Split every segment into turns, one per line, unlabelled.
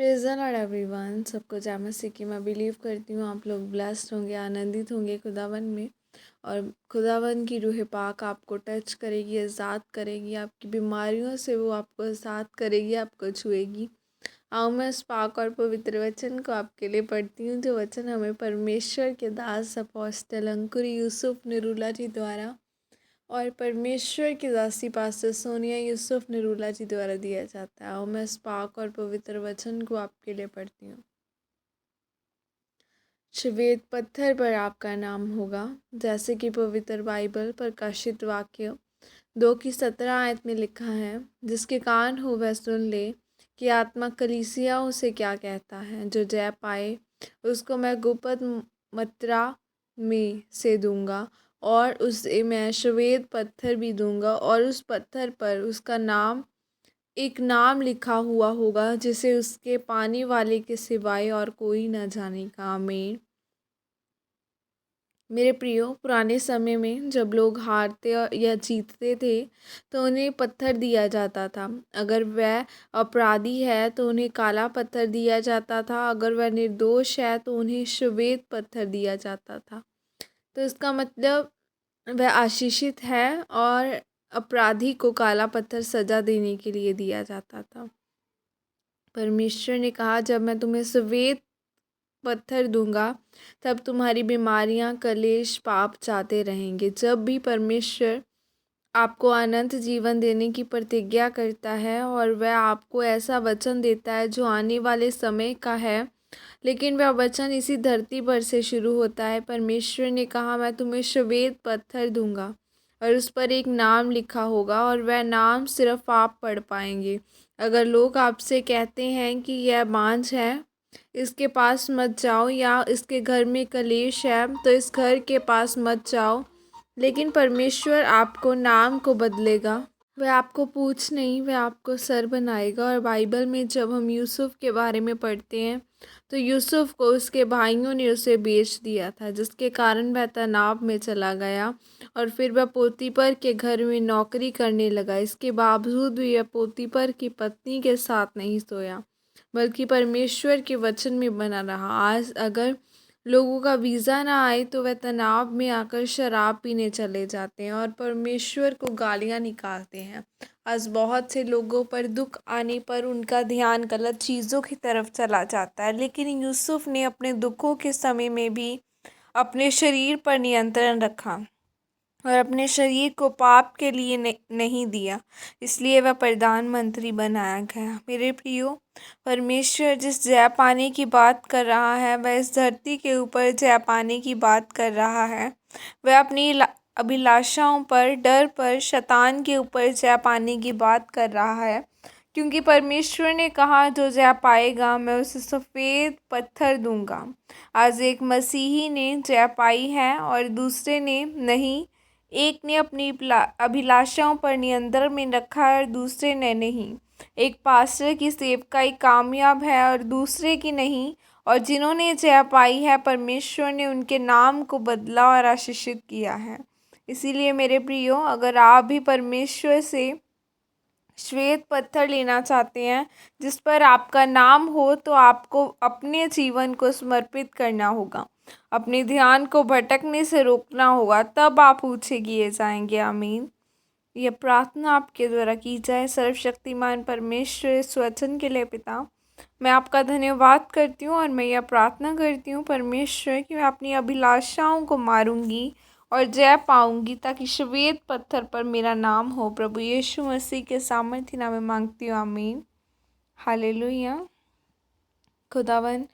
Praise the Lord everyone. सबको जय मसीह की। मैं बिलीव करती हूँ आप लोग ब्लेस्ड होंगे, आनंदित होंगे खुदावन में। और खुदावन की रूह पाक आपको टच करेगी, आज़ाद करेगी, आपकी बीमारियों से वो आपको आज़ाद करेगी, आपको छुएगी। आओ मैं इस पाक और पवित्र वचन को आपके लिए पढ़ती हूँ, जो वचन हमें परमेश्वर के दास अपोस्टल अंकुर यूसुफ निरूला जी द्वारा और परमेश्वर की दासी पास्टर सोनिया यूसुफ निरूला जी द्वारा दिया जाता है। और मैं इस पाक और पवित्र वचन को आपके लिए पढ़ती हूँ। श्वेत पत्थर पर आपका नाम होगा, जैसे कि पवित्र बाइबल प्रकाशित वाक्य 2:17 में लिखा है। जिसके कान हो वह सुन ले कि आत्मा कलीसियाओं से क्या कहता है। जो जय पाए उसको मैं गुप्त मत्रा में से दूंगा, और उसे मैं श्वेत पत्थर भी दूंगा, और उस पत्थर पर उसका नाम एक नाम लिखा हुआ होगा, जिसे उसके पाने वाले के सिवाय और कोई न जानेगा। आमीन। मेरे प्रियो, पुराने समय में जब लोग हारते या जीतते थे तो उन्हें पत्थर दिया जाता था। अगर वह अपराधी है तो उन्हें काला पत्थर दिया जाता था, अगर वह निर्दोष है तो उन्हें श्वेत पत्थर दिया जाता था। तो इसका मतलब वह आशीषित है, और अपराधी को काला पत्थर सजा देने के लिए दिया जाता था। परमेश्वर ने कहा, जब मैं तुम्हें श्वेत पत्थर दूंगा तब तुम्हारी बीमारियां, कलेश, पाप जाते रहेंगे। जब भी परमेश्वर आपको अनंत जीवन देने की प्रतिज्ञा करता है और वह आपको ऐसा वचन देता है जो आने वाले समय का है, लेकिन वह वचन इसी धरती पर से शुरू होता है। परमेश्वर ने कहा, मैं तुम्हें श्वेत पत्थर दूंगा और उस पर एक नाम लिखा होगा, और वह नाम सिर्फ आप पढ़ पाएंगे। अगर लोग आपसे कहते हैं कि यह बांझ है, इसके पास मत जाओ, या इसके घर में कलेश है तो इस घर के पास मत जाओ, लेकिन परमेश्वर आपको नाम को बदलेगा। वह आपको पूँछ नहीं, वह आपको सर बनाएगा। और बाइबल में जब हम यूसुफ के बारे में पढ़ते हैं तो यूसुफ को उसके भाइयों ने उसे बेच दिया था, जिसके कारण वह तनाव में चला गया और फिर वह पोतीपर के घर में नौकरी करने लगा। इसके बावजूद भी वह पोतीपर की पत्नी के साथ नहीं सोया, बल्कि परमेश्वर के वचन में बना रहा। आज अगर लोगों का वीज़ा ना आए तो वह तनाव में आकर शराब पीने चले जाते हैं और परमेश्वर को गालियाँ निकालते हैं। आज बहुत से लोगों पर दुख आने पर उनका ध्यान गलत चीज़ों की तरफ चला जाता है, लेकिन यूसुफ ने अपने दुखों के समय में भी अपने शरीर पर नियंत्रण रखा और अपने शरीर को पाप के लिए नहीं दिया, इसलिए वह प्रधानमंत्री बनाया गया। मेरे प्रियो, परमेश्वर जिस जय पाने की बात कर रहा है वह इस धरती के ऊपर जय पाने की बात कर रहा है। वह अपनी अभिलाषाओं पर, डर पर, शैतान के ऊपर जय पाने की बात कर रहा है, क्योंकि परमेश्वर ने कहा, जो जय पाएगा मैं उसे सफ़ेद पत्थर दूंगा। आज एक मसीही ने जय पाई है और दूसरे ने नहीं। एक ने अपनी अभिलाषाओं पर नियंत्रण में रखा है और दूसरे ने नहीं। एक पास्टर की सेवकाई कामयाब है और दूसरे की नहीं। और जिन्होंने जय पाई है, परमेश्वर ने उनके नाम को बदला और आशीषित किया है। इसीलिए मेरे प्रियो, अगर आप भी परमेश्वर से श्वेत पत्थर लेना चाहते हैं जिस पर आपका नाम हो, तो आपको अपने जीवन को समर्पित करना होगा, अपने ध्यान को भटकने से रोकना होगा, तब आप ऊँचे किए जाएंगे। आमीन। यह प्रार्थना आपके द्वारा की जाए। सर्वशक्तिमान परमेश्वर, इस वचन के लिए पिता, मैं आपका धन्यवाद करती हूँ और मैं यह प्रार्थना करती हूँ परमेश्वर कि मैं अपनी अभिलाषाओं को मारूंगी और जय पाऊंगी, ताकि श्वेत पत्थर पर मेरा नाम हो। प्रभु यीशु मसीह के सामर्थ्य नाम में मांगती हूँ। आमीन। हालेलुया। खुदावन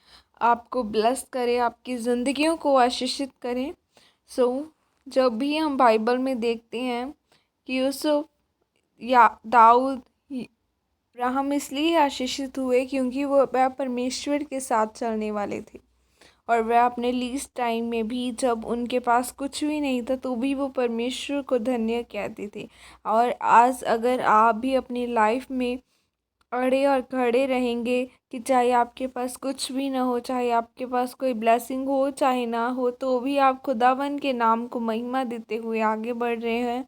आपको ब्लेस करे, आपकी ज़िंदगियों को आशीषित करें। जब भी हम बाइबल में देखते हैं कि यूसुफ या दाऊद, अब्राहम इसलिए आशीषित हुए क्योंकि वह परमेश्वर के साथ चलने वाले थे, और वह अपने लीस्ट टाइम में भी, जब उनके पास कुछ भी नहीं था, तो भी वो परमेश्वर को धन्य कहते थे। और आज अगर आप भी अपनी लाइफ में अड़े और खड़े रहेंगे कि चाहे आपके पास कुछ भी ना हो, चाहे आपके पास कोई ब्लेसिंग हो चाहे ना हो, तो भी आप खुदावन के नाम को महिमा देते हुए आगे बढ़ रहे हैं,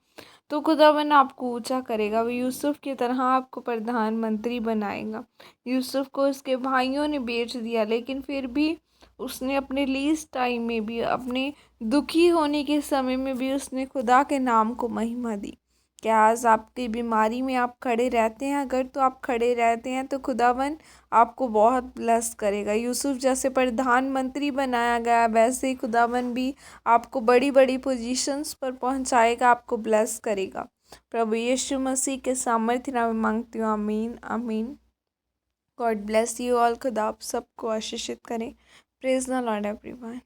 तो खुदावन आपको ऊंचा करेगा, वो यूसुफ की तरह आपको प्रधानमंत्री बनाएगा। यूसुफ को उसके भाइयों ने बेच दिया, लेकिन फिर भी उसने अपने लीस्ट टाइम में भी, अपने दुखी होने के समय में भी उसने खुदा के नाम को महिमा दी। क्या आज आपकी बीमारी में आप खड़े रहते हैं? अगर तो आप खड़े रहते हैं तो खुदावन आपको बहुत ब्लेस करेगा। यूसुफ जैसे प्रधानमंत्री बनाया गया, वैसे ही खुदावन भी आपको बड़ी बड़ी पोजीशंस पर पहुंचाएगा, आपको ब्लेस करेगा। प्रभु यीशु मसीह के सामर्थ्य नाम में मांगती हूँ, आमीन आमीन। God bless you all. खुदा आप सबको आशीषित करें। Praise the Lord everyone.